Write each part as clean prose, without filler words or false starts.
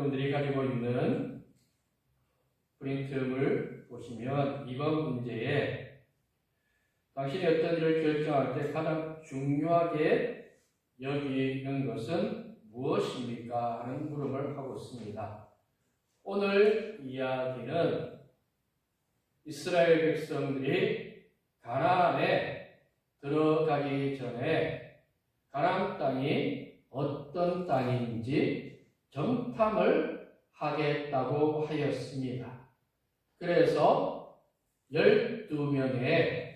여러분들이 가지고 있는 프린트를 보시면 이번 문제에 당신이 어떤 일을 결정할 때 가장 중요하게 여기는 것은 무엇입니까? 하는 물음을 하고 있습니다. 오늘 이야기는 이스라엘 백성들이 가나안에 들어가기 전에 가나안 땅이 어떤 땅인지 정탐을 하겠다고 하였습니다. 그래서 12명의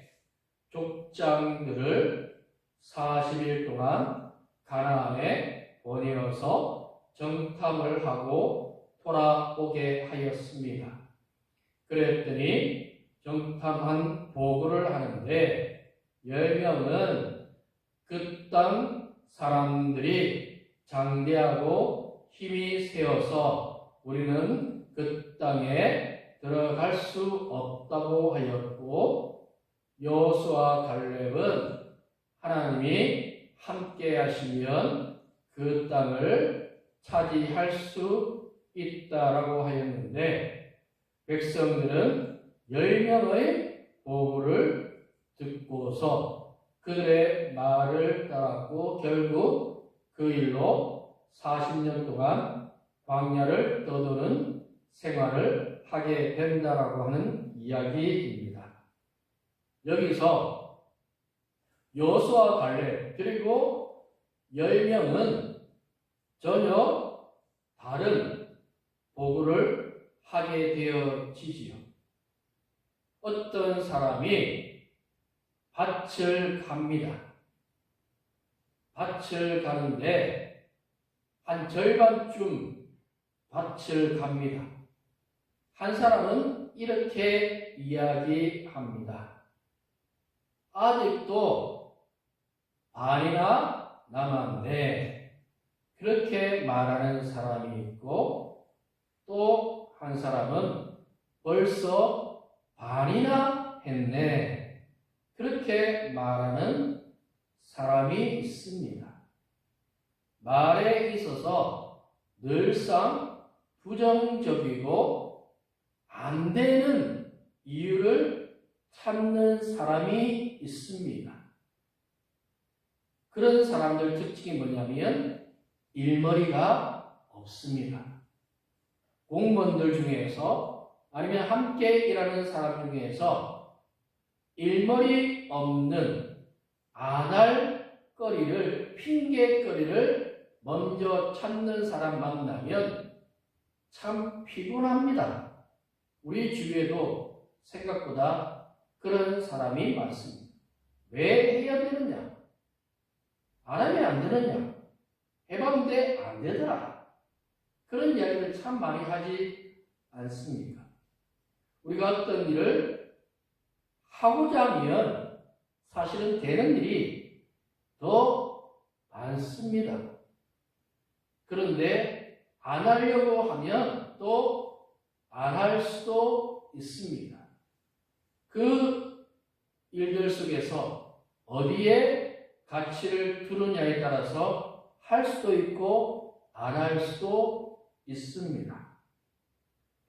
족장들을 40일 동안 가나안에 보내어서 정탐을 하고 돌아오게 하였습니다. 그랬더니 정탐한 보고를 하는데 10명은 그 땅 사람들이 장대하고 힘이 세어서 우리는 그 땅에 들어갈 수 없다고 하였고, 여호수아 갈렙은 하나님이 함께 하시면 그 땅을 차지할 수 있다라고 하였는데, 백성들은 10명의 보고를 듣고서 그들의 말을 따랐고 결국 그 일로 40년 동안 광야를 떠도는 생활을 하게 된다라고 하는 이야기입니다. 여기서 여호수아 갈렙 그리고 10명은 전혀 다른 보고를 하게 되어지지요. 어떤 사람이 밭을 갑니다. 밭을 가는데 한 절반쯤 밭을 갑니다. 한 사람은 이렇게 이야기합니다. 아직도 반이나 남았네. 그렇게 말하는 사람이 있고, 또 한 사람은 벌써 반이나 했네. 그렇게 말하는 사람이 있습니다. 말에 있어서 늘상 부정적이고 안 되는 이유를 찾는 사람이 있습니다. 그런 사람들 특징이 뭐냐면 일머리가 없습니다. 공무원들 중에서 아니면 함께 일하는 사람 중에서 일머리 없는 아날거리를, 핑계거리를 먼저 찾는 사람 만나면 참 피곤합니다. 우리 주위에도 생각보다 그런 사람이 많습니다. 왜 해야 되느냐? 안 하면 안 되느냐? 해봤는데 안 되더라. 그런 이야기를 참 많이 하지 않습니까? 우리가 어떤 일을 하고자 하면 사실은 되는 일이 더 많습니다. 그런데 안 하려고 하면 또 안 할 수도 있습니다. 그 일들 속에서 어디에 가치를 두느냐에 따라서 할 수도 있고 안 할 수도 있습니다.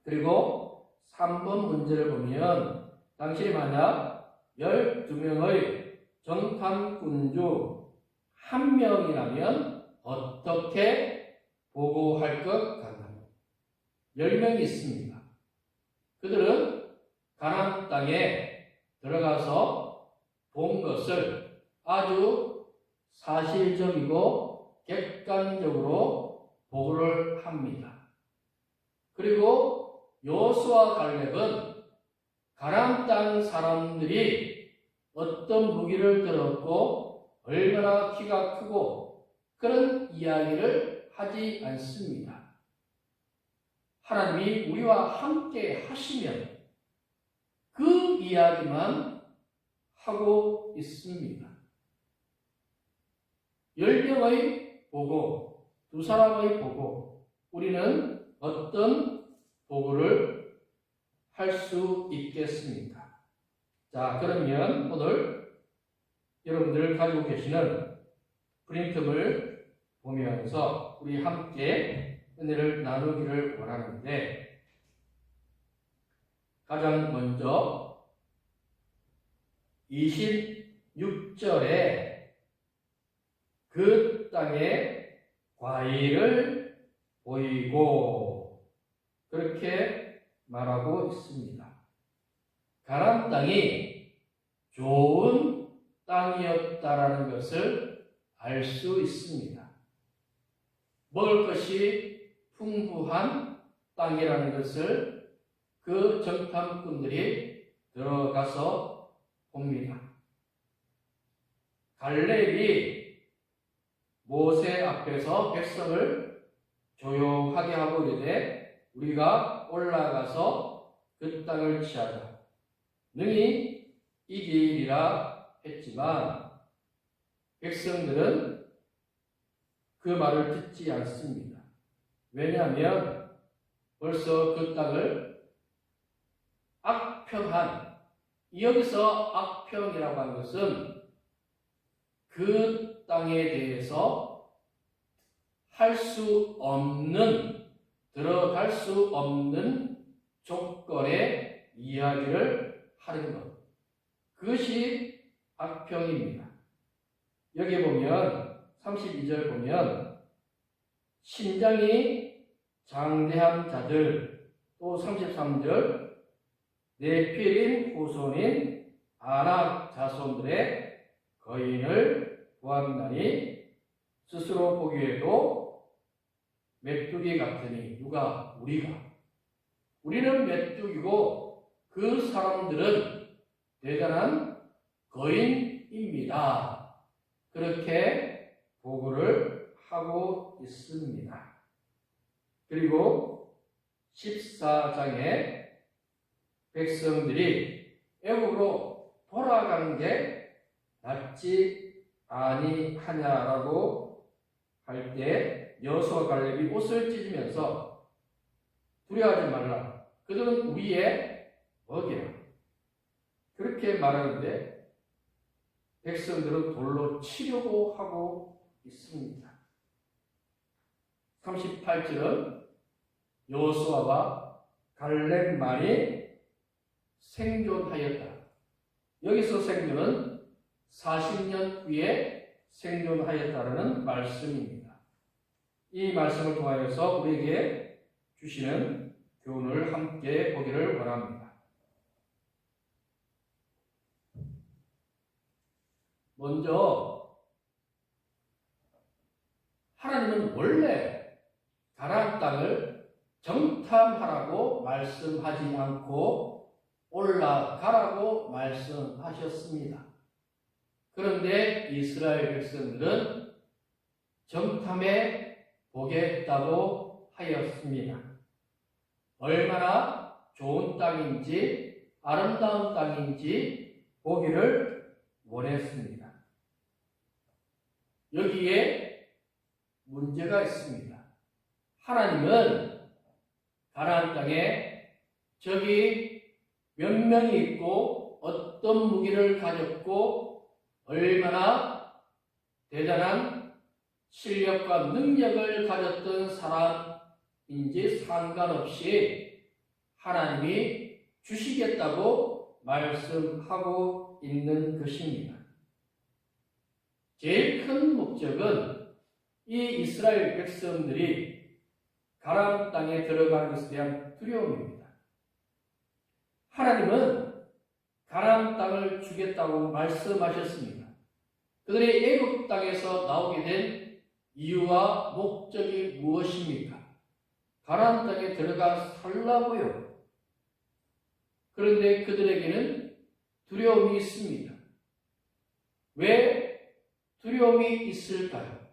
그리고 3번 문제를 보면 당신이 만약 12명의 정탐꾼 중 1명이라면 어떻게 보고할 것 같나요? 10명이 있습니다. 그들은 가나안 땅에 들어가서 본 것을 아주 사실적이고 객관적으로 보고를 합니다. 그리고 여호수아 갈렙은 가나안 땅 사람들이 어떤 무기를 들었고 얼마나 키가 크고 그런 이야기를 하지 않습니다. 하나님이 우리와 함께 하시면 그 이야기만 하고 있습니다. 10명의 보고, 2사람의 보고, 우리는 어떤 보고를 할 수 있겠습니까? 자, 그러면 오늘 여러분들 가지고 계시는 프린트를 보면서 우리 함께 은혜를 나누기를 원하는데, 가장 먼저 26절에 그 땅에 과일을 보이고 그렇게 말하고 있습니다. 가나안 땅이 좋은 땅이었다라는 것을 알 수 있습니다. 먹을 것이 풍부한 땅이라는 것을 그 정탐꾼들이 들어가서 봅니다. 갈렙이 모세 앞에서 백성을 조용하게 하고 이르되 우리가 올라가서 그 땅을 취하자. 능히 이기리라 했지만 백성들은 그 말을 듣지 않습니다. 왜냐하면 벌써 그 땅을 악평한, 여기서 악평이라고 하는 것은 그 땅에 대해서 할 수 없는, 들어갈 수 없는 조건의 이야기를 하는 것. 그것이 악평입니다. 여기 보면 32절 보면 신장이 장대한 자들, 또 33절 네피림 후손인 아낙 자손들의 거인을 보았나니 스스로 보기에도 메뚜기 같으니 누가? 우리는 메뚜기고 그 사람들은 대단한 거인입니다. 그렇게 보고를 하고 있습니다. 그리고 14장에 백성들이 애굽으로 돌아가는 게 낫지 아니하냐라고 할 때 여호수아 갈렙이 옷을 찢으면서 두려워하지 말라. 그들은 우리의 먹이라. 그렇게 말하는데 백성들은 돌로 치려고 하고 있습니다. 38절은 여호수아와 갈렙만이 생존하였다. 여기서 생존은 40년 후에 생존하였다는 말씀입니다. 이 말씀을 통하여서 우리에게 주시는 교훈을 함께 보기를 원합니다. 먼저 하나님은 원래 가나안 땅을 정탐하라고 말씀하지 않고 올라가라고 말씀하셨습니다. 그런데 이스라엘 백성들은 정탐해 보겠다고 하였습니다. 얼마나 좋은 땅인지 아름다운 땅인지 보기를 원했습니다. 여기에 문제가 있습니다. 하나님은 가나안 땅에 적이 몇 명이 있고 어떤 무기를 가졌고 얼마나 대단한 실력과 능력을 가졌던 사람인지 상관없이 하나님이 주시겠다고 말씀하고 있는 것입니다. 제일 큰 목적은 이 이스라엘 백성들이 가나안 땅에 들어가는 것에 대한 두려움입니다. 하나님은 가나안 땅을 주겠다고 말씀하셨습니다. 그들이 애굽 땅에서 나오게 된 이유와 목적이 무엇입니까? 가나안 땅에 들어가 살라고요. 그런데 그들에게는 두려움이 있습니다. 왜 두려움이 있을까요?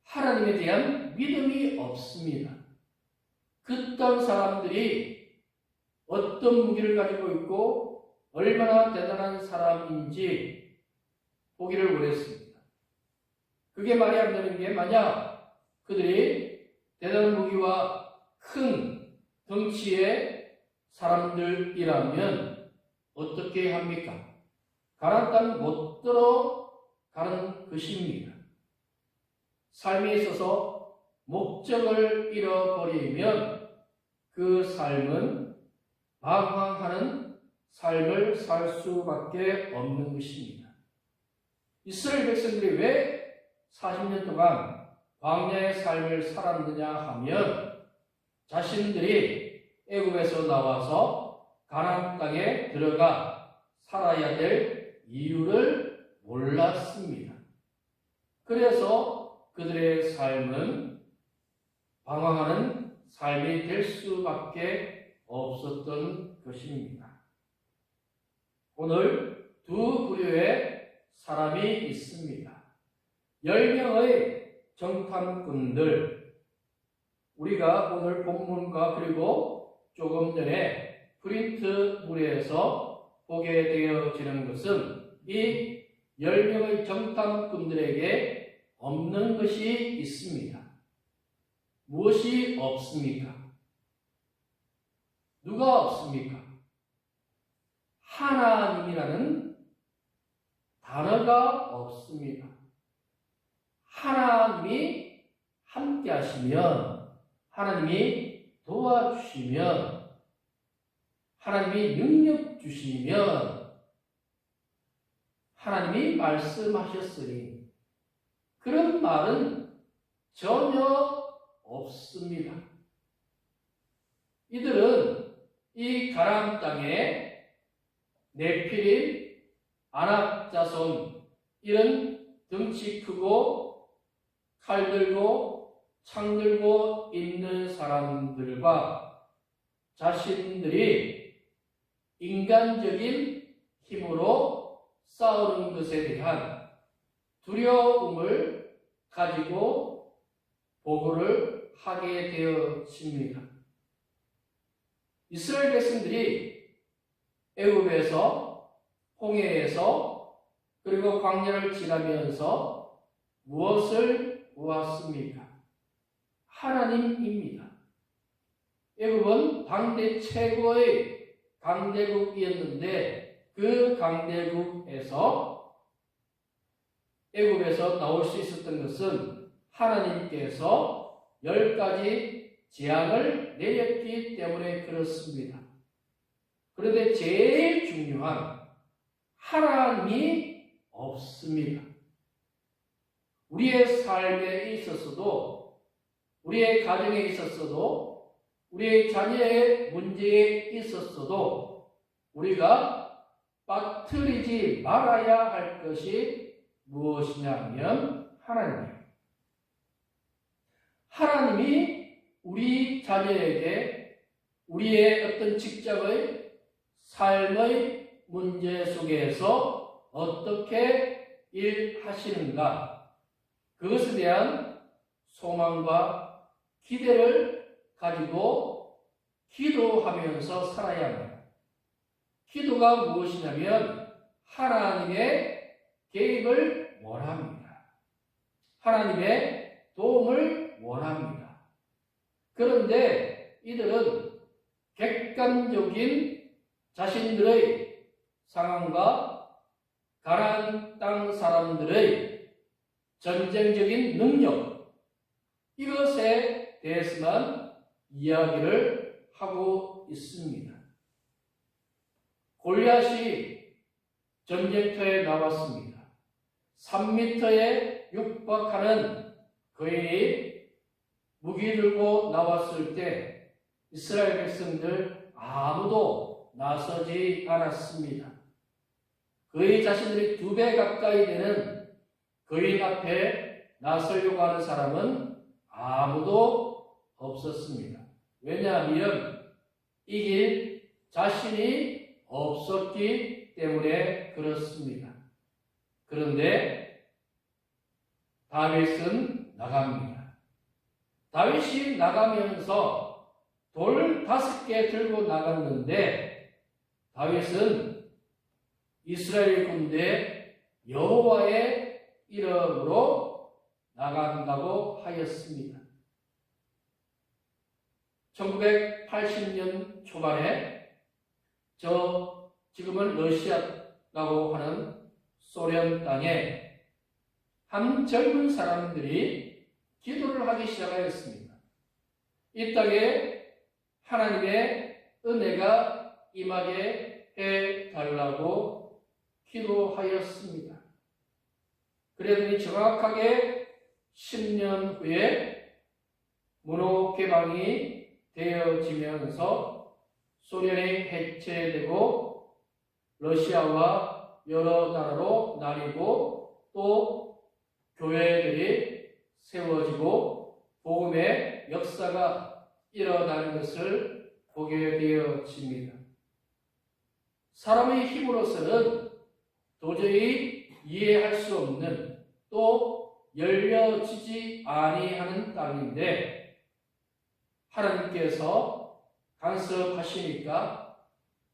하나님에 대한 믿음이 없습니다. 그 땅 사람들이 어떤 무기를 가지고 있고 얼마나 대단한 사람인지 보기를 원했습니다. 그게 말이 안 되는 게 만약 그들이 대단한 무기와 큰 덩치의 사람들이라면 어떻게 합니까? 가나안 땅 못 들어가는 것입니다. 삶에 있어서 목적을 잃어버리면 그 삶은 방황하는 삶을 살 수밖에 없는 것입니다. 이스라엘 백성들이 왜 40년 동안 광야의 삶을 살았느냐 하면 자신들이 애굽에서 나와서 가나안 땅에 들어가 살아야 될 이유를 몰랐습니다. 그래서 그들의 삶은 방황하는 삶이 될 수밖에 없었던 것입니다. 오늘 두 부류의 사람이 있습니다. 10명의 정탐꾼들, 우리가 오늘 본문과 그리고 조금 전에 프린트물에서 보게 되어지는 것은 이 10명의 정탐꾼들에게 없는 것이 있습니다. 무엇이 없습니까? 누가 없습니까? 하나님이라는 단어가 없습니다. 하나님이 함께 하시면, 하나님이 도와주시면, 하나님이 능력 주시면, 하나님이 말씀하셨으니 그런 말은 전혀 없습니다. 이들은 이 가나안 땅에 네피림, 아낙 자손, 이런 덩치 크고 칼 들고 창 들고 있는 사람들과 자신들이 인간적인 힘으로 싸우는 것에 대한 두려움을 가지고 보고를 하게 되었습니다. 이스라엘 백성들이 애굽에서, 홍해에서, 그리고 광야를 지나면서 무엇을 보았습니까? 하나님입니다. 애굽은 당대 최고의 강대국이었는데 그 강대국에서 애굽에서 나올 수 있었던 것은 하나님께서 10가지 재앙을 내렸기 때문에 그렇습니다. 그런데 제일 중요한 하나님이 없습니다. 우리의 삶에 있어서도, 우리의 가정에 있었어도, 우리의 자녀의 문제에 있었어도 우리가 빠뜨리지 말아야 할 것이 무엇이냐면 하나님이에요. 하나님이 우리 자녀에게 우리의 어떤 직장의 삶의 문제 속에서 어떻게 일하시는가, 그것에 대한 소망과 기대를 가지고 기도하면서 살아야 합니다. 기도가 무엇이냐면 하나님의 개입을 원합니다. 하나님의 도움을 원합니다. 그런데 이들은 객관적인 자신들의 상황과 가나안 땅 사람들의 전쟁적인 능력, 이것에 대해서만 이야기를 하고 있습니다. 골리앗이 전쟁터에 나왔습니다. 3m에 육박하는 그의 무기 들고 나왔을 때 이스라엘 백성들 아무도 나서지 않았습니다. 그의 자신들이 2배 가까이 되는 그의 앞에 나서려고 하는 사람은 아무도 없었습니다. 왜냐하면 이길 자신이 없었기 때문에 그렇습니다. 그런데 다윗은 나갑니다. 다윗이 나가면서 돌 5개 들고 나갔는데 다윗은 이스라엘 군대 여호와의 이름으로 나간다고 하였습니다. 1980년 초반에 지금은 러시아라고 하는 소련 땅에 한 젊은 사람들이 기도를 하기 시작하였습니다. 이 땅에 하나님의 은혜가 임하게 해달라고 기도하였습니다. 그랬더니 정확하게 10년 후에 문호 개방이 되어지면서 소련이 해체되고 러시아와 여러 나라로 나뉘고 또 교회들이 세워지고 복음의 역사가 일어나는 것을 보게 되어집니다. 사람의 힘으로서는 도저히 이해할 수 없는 또 열려지지 아니하는 땅인데 하나님께서 간섭하시니까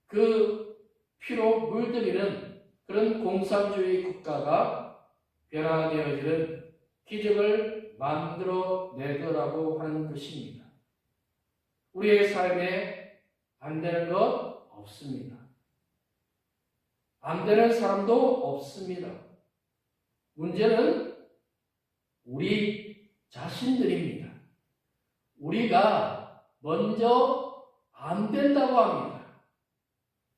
그 피로 물들이는 그런 공산주의 국가가 변화되어지는 기적을 만들어내더라고 하는 것입니다. 우리의 삶에 안 되는 것 없습니다. 안 되는 사람도 없습니다. 문제는 우리 자신들입니다. 우리가 먼저 안 된다고 합니다.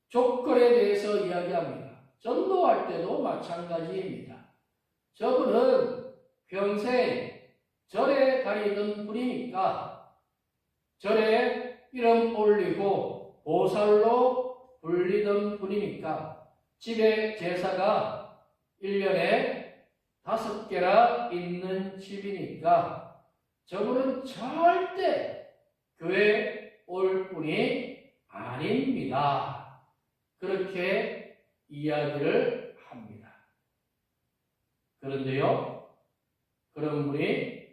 조건에 대해서 이야기합니다. 전도할 때도 마찬가지입니다. 저분은 평생 절에 다니던 분이니까 절에 이름 올리고 보살로 불리던 분이니까 집에 제사가 1년에 5개나 있는 집이니까 저분은 절대 교회 올 분이 아닙니다. 그렇게 이야기를 합니다. 그런데요, 그런 분이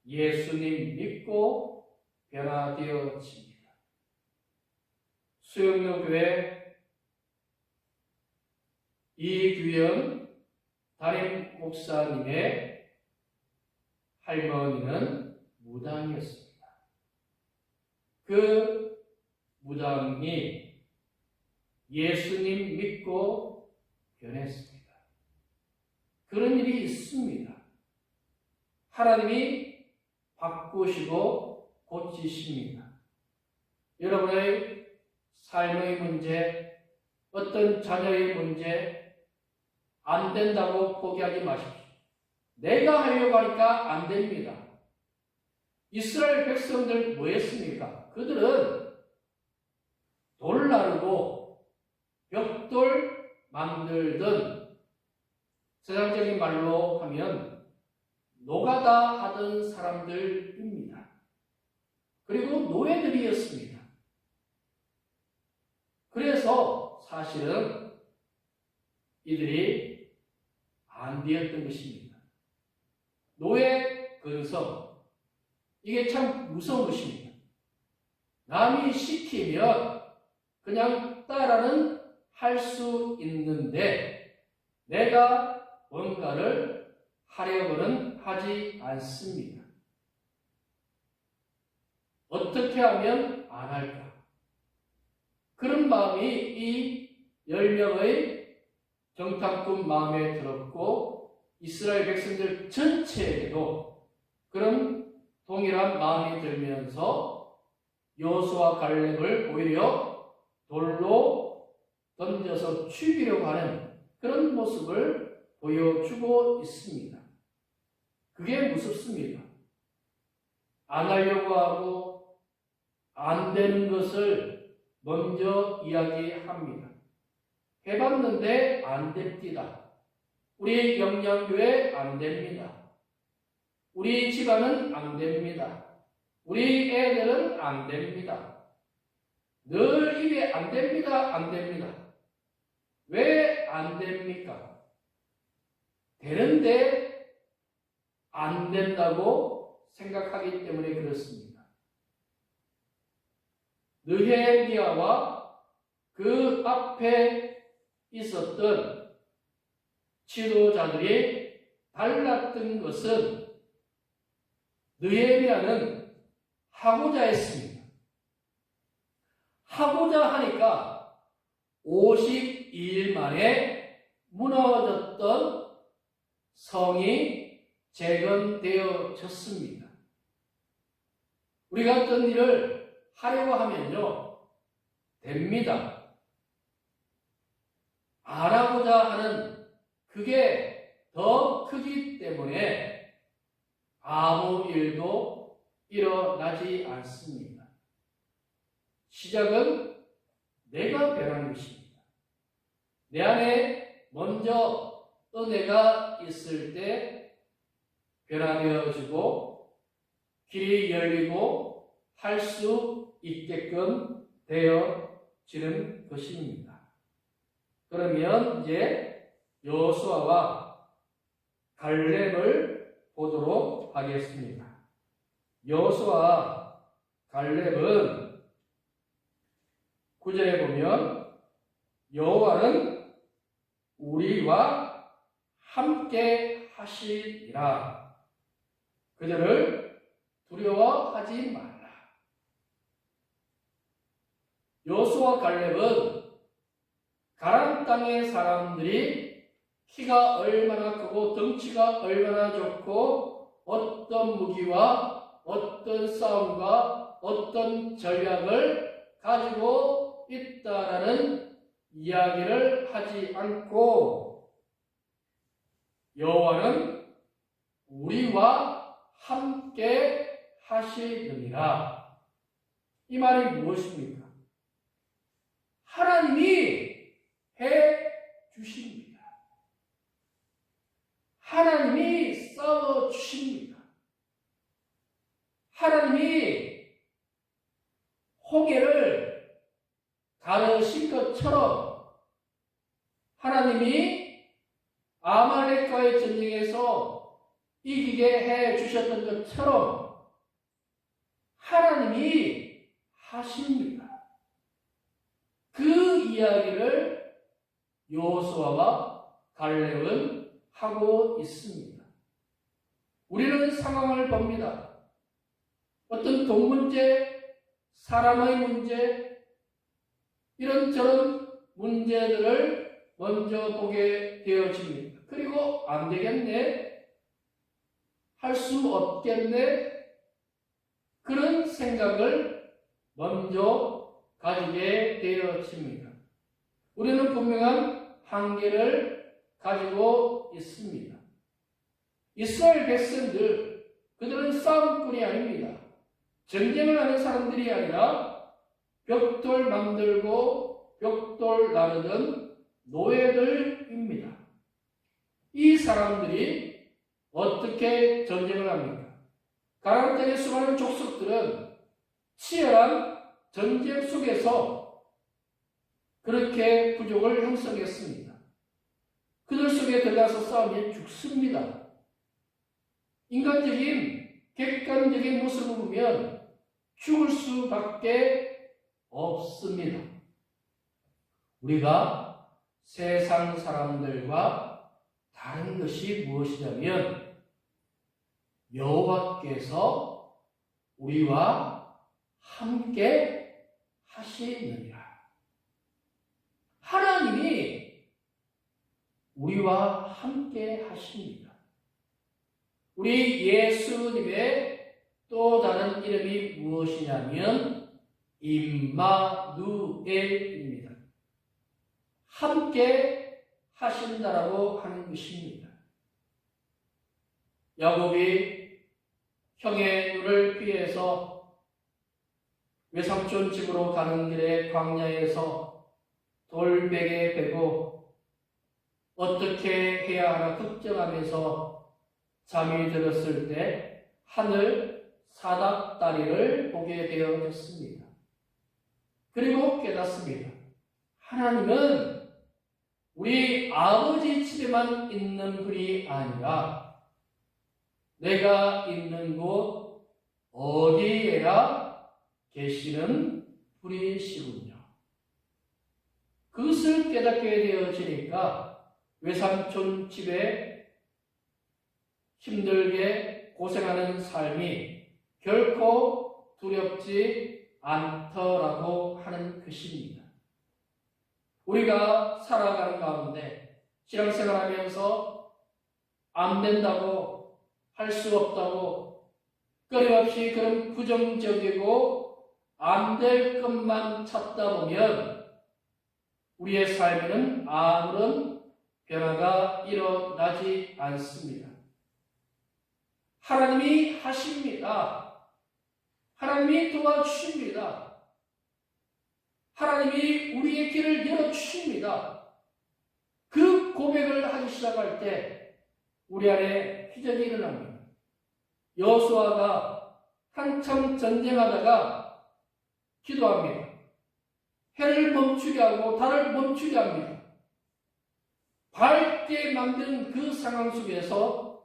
예수님 믿고 변화되어집니다. 수영로교회 이규영 담임 목사님의 할머니는 무당이었습니다. 그 무당이 예수님 믿고 변했습니다. 그런 일이 있습니다. 하나님이 바꾸시고 고치십니다. 여러분의 삶의 문제, 어떤 자녀의 문제, 안 된다고 포기하지 마십시오. 내가 하려고 하니까 안 됩니다. 이스라엘 백성들 뭐 했습니까? 그들은 돌 나르고 벽돌 만들던 세상적인 말로 하면 노가다 하던 사람들입니다. 그리고 노예들이었습니다. 그래서 사실은 이들이 안 되었던 것입니다. 노예 근성, 이게 참 무서운 것입니다. 남이 시키면 그냥 따라는 할 수 있는데 내가 뭔가를 하려고는 하지 않습니다. 어떻게 하면 안 할까? 그런 마음이 이 10명의 정탐꾼 마음에 들었고 이스라엘 백성들 전체에게도 그런 동일한 마음이 들면서 여호수아 갈렙을 오히려 돌로 던져서 죽이려고 하는 그런 모습을 보여주고 있습니다. 그게 무섭습니다. 안 하려고 하고 안 되는 것을 먼저 이야기합니다. 해봤는데 안 됩니다. 우리 영양교회 안 됩니다. 우리 집안은 안 됩니다. 우리 애들은 안 됩니다. 늘 입에 안 됩니다. 안 됩니다. 왜 안 됩니까? 되는데 안 된다고 생각하기 때문에 그렇습니다. 느헤미야와 그 앞에 있었던 지도자들이 달랐던 것은 느헤미야는 하고자 했습니다. 하고자 하니까 52일 만에 무너졌던 성이 재건되어졌습니다. 우리가 어떤 일을 하려고 하면요, 됩니다. 안 하고자 하는 그게 더 크기 때문에 아무 일도 일어나지 않습니다. 시작은 내가 변하는 것입니다. 내 안에 먼저 은혜가 있을 때 변화되어지고 길이 열리고 할 수 있게끔 되어지는 것입니다. 그러면 이제 여호수아와 갈렙을 보도록 하겠습니다. 여호수아와 갈렙은 9절에 보면 여호와는 우리와 함께 하시리라. 그들을 두려워하지 말라. 여호수아와 갈렙은 가나안 땅의 사람들이 키가 얼마나 크고 덩치가 얼마나 좋고 어떤 무기와 어떤 싸움과 어떤 전략을 가지고 있다라는 이야기를 하지 않고 여호와는 우리와 함께 하시느니라. 이 말이 무엇입니까? 하나님이 해 주십니다. 하나님이 싸워 주십니다. 하나님이 홍해를 가르신 것처럼 하나님이 아말렉과의 전쟁에서 이기게 해 주셨던 것처럼 하나님이 하십니다. 그 이야기를 여호수아와 갈렙은 하고 있습니다. 우리는 상황을 봅니다. 어떤 돈 문제, 사람의 문제, 이런저런 문제들을 먼저 보게 되어집니다. 그리고 안 되겠네, 할 수 없겠네, 그런 생각을 먼저 가지게 되어집니다. 우리는 분명한 한계를 가지고 있습니다. 이스라엘 백성들, 그들은 싸움꾼이 아닙니다. 전쟁을 하는 사람들이 아니라 벽돌 만들고 벽돌 나르던 노예들입니다. 이 사람들이 어떻게 전쟁을 합니까? 가나안 땅의 수많은 족속들은 치열한 전쟁 속에서 그렇게 부족을 형성했습니다. 그들 속에 들어가서 싸우면 죽습니다. 인간적인 객관적인 모습을 보면 죽을 수밖에 없습니다. 우리가 세상 사람들과 다른 것이 무엇이냐면 여호와께서 우리와 함께 하시느니라. 하나님이 우리와 함께 하십니다. 우리 예수님의 또 다른 이름이 무엇이냐면 임마누엘입니다. 함께 하신다라고 하는 것입니다. 야곱이 형의 눈을 피해서 외삼촌 집으로 가는 길에 광야에서 돌베개 베고 어떻게 해야 하나 걱정하면서 잠이 들었을 때 하늘 사닥다리를 보게 되어졌습니다. 그리고 깨닫습니다. 하나님은 우리 아버지 집에만 있는 분이 아니라 내가 있는 곳 어디에나 계시는 분이시군요. 그것을 깨닫게 되어지니까 외삼촌 집에 힘들게 고생하는 삶이 결코 두렵지 않더라고 하는 것입니다. 우리가 살아가는 가운데 신앙생활하면서 안 된다고 할 수 없다고 끊임없이 그런 부정적이고 안 될 것만 찾다 보면 우리의 삶에는 아무런 변화가 일어나지 않습니다. 하나님이 하십니다. 하나님이 도와주십니다. 하나님이 우리의 길을 열어주십니다. 그 고백을 하기 시작할 때 우리 안에 기적이 일어납니다. 여호수아가 한참 전쟁하다가 기도합니다. 해를 멈추게 하고 달을 멈추게 합니다. 밝게 만든 그 상황 속에서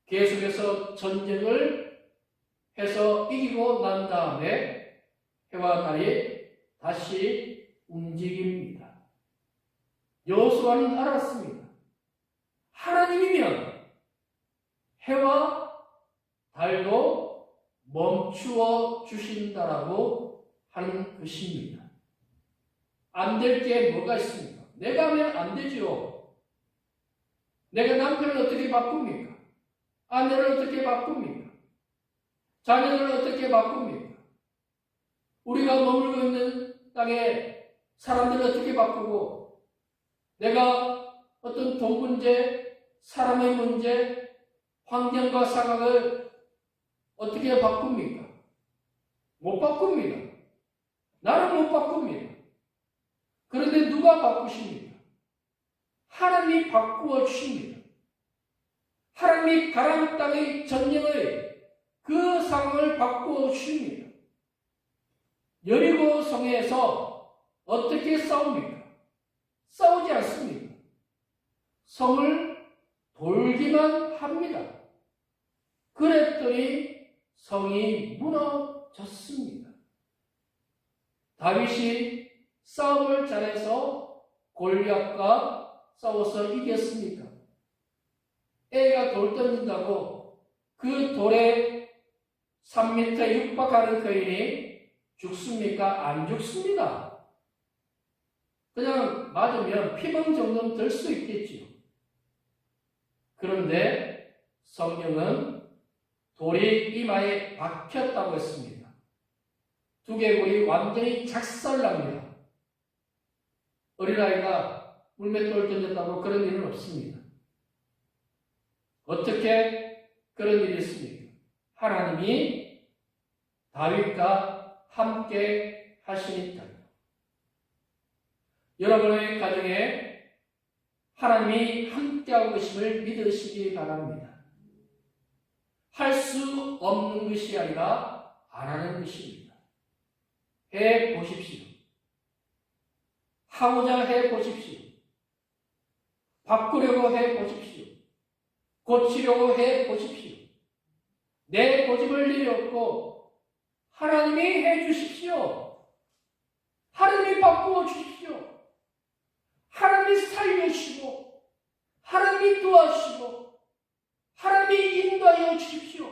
계속해서 전쟁을 해서 이기고 난 다음에 해와 달이 다시 움직입니다. 여호수아는 알았습니다. 하나님이면 해와 달도 멈추어 주신다라고 하는 것입니다. 안 될 게 뭐가 있습니까? 내가 하면 안 되지요. 내가 남편을 어떻게 바꿉니까? 아내를 어떻게 바꿉니까? 자녀를 어떻게 바꿉니까? 우리가 머물고 있는 땅에 사람들을 어떻게 바꾸고 내가 어떤 돈 문제, 사람의 문제, 환경과 상황을 어떻게 바꿉니까? 못 바꿉니다. 나는 못 바꿉니다. 그런데 누가 바꾸십니까? 하나님이 바꾸어 주십니다. 하나님이 가나안 땅의 전쟁의 그 상황을 바꾸어 주십니다. 여리고 성에서 어떻게 싸웁니까? 싸우지 않습니다. 성을 돌기만 합니다. 그랬더니 성이 무너졌습니다. 다윗이 싸움을 잘해서 골리앗과 싸워서 이겼습니까? 애가 돌 던진다고 그 돌에 3m 육박하는 거인이 죽습니까? 안 죽습니다. 그냥 맞으면 피멍 정도는 들 수 있겠지요. 그런데 성경은 돌이 이마에 박혔다고 했습니다. 두개골이 완전히 작살납니다. 어린아이가 물맷돌 던졌다고 그런 일은 없습니다. 어떻게 그런 일이 있습니까? 하나님이 다윗과 함께 하시니까요. 여러분의 가정에 하나님이 함께하고 계심을 믿으시기 바랍니다. 할 수 없는 것이 아니라 안 하는 것입니다. 해 보십시오. 하고자 해 보십시오. 바꾸려고 해 보십시오. 고치려고 해 보십시오. 내 고집을 내렸고 하나님이 해 주십시오. 하나님이 바꾸어 주십시오. 하나님이 살려주시고 하나님이 도와주시고 하나님이 인도하여 주십시오.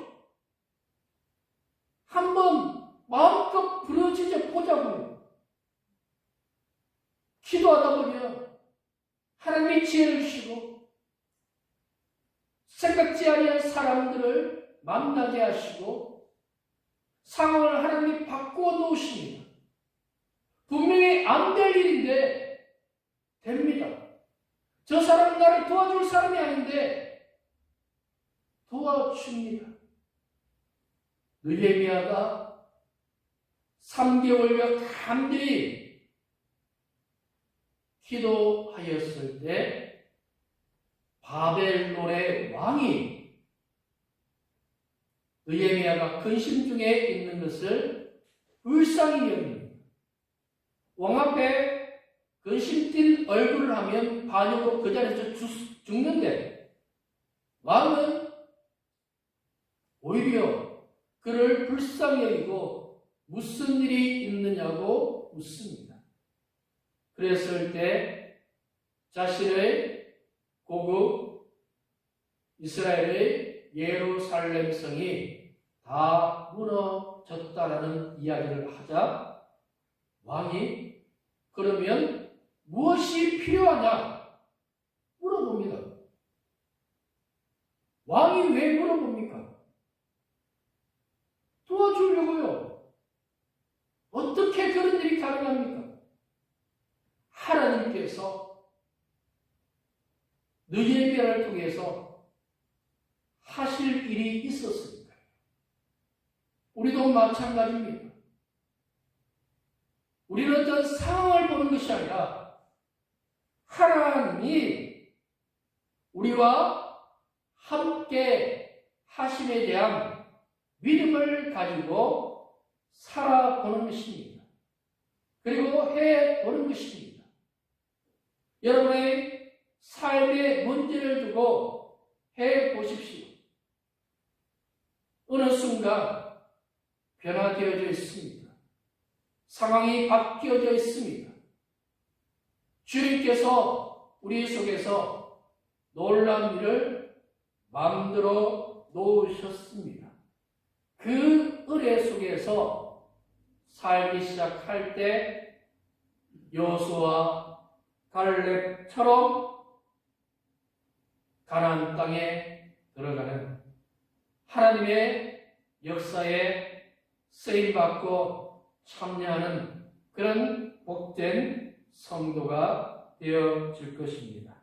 한번 마음껏 부르짖어 보자고요. 기도하다 보면 하나님이 지혜를 주시고 생각지 아니한 사람들을 만나게 하시고 상황을 하나님이 바꾸어 놓으십니다. 분명히 안 될 일인데 됩니다. 저 사람은 나를 도와줄 사람이 아닌데 도와줍니다. 느헤미야가 3개월여 간절히 기도하였을 때 바벨론의 왕이 느헤미야가 근심 중에 있는 것을 불쌍히 여깁니다. 왕 앞에 근심 띤 얼굴을 하면 반역으로 그 자리에서 죽는데 왕은 오히려 그를 불쌍히 여기고 무슨 일이 있느냐고 묻습니다. 그랬을 때 자신의 고국 이스라엘의 예루살렘 성이 다 무너졌다라는 이야기를 하자 왕이 그러면 무엇이 필요하냐 물어봅니다. 왕이 왜 물어봅니까? 도와주려고요. 어떻게 그런 일이 가능합니까? 하나님께서 느헤미야를 통해서 하실 일이 있었으니까요. 우리도 마찬가지입니다. 우리는 어떤 상황을 보는 것이 아니라 하나님이 우리와 함께 하심에 대한 믿음을 가지고 살아보는 것입니다. 그리고 해보는 것입니다. 여러분의 삶의 문제를 두고 해보십시오. 어느 순간 변화되어져 있습니다. 상황이 바뀌어져 있습니다. 주님께서 우리 속에서 놀라운 일을 만들어 놓으셨습니다. 그 은혜 속에서 살기 시작할 때 여호수아와 갈렙처럼 가나안 땅에 들어가는 하나님의 역사에 쓰임받고 참여하는 그런 복된 성도가 되어질 것입니다.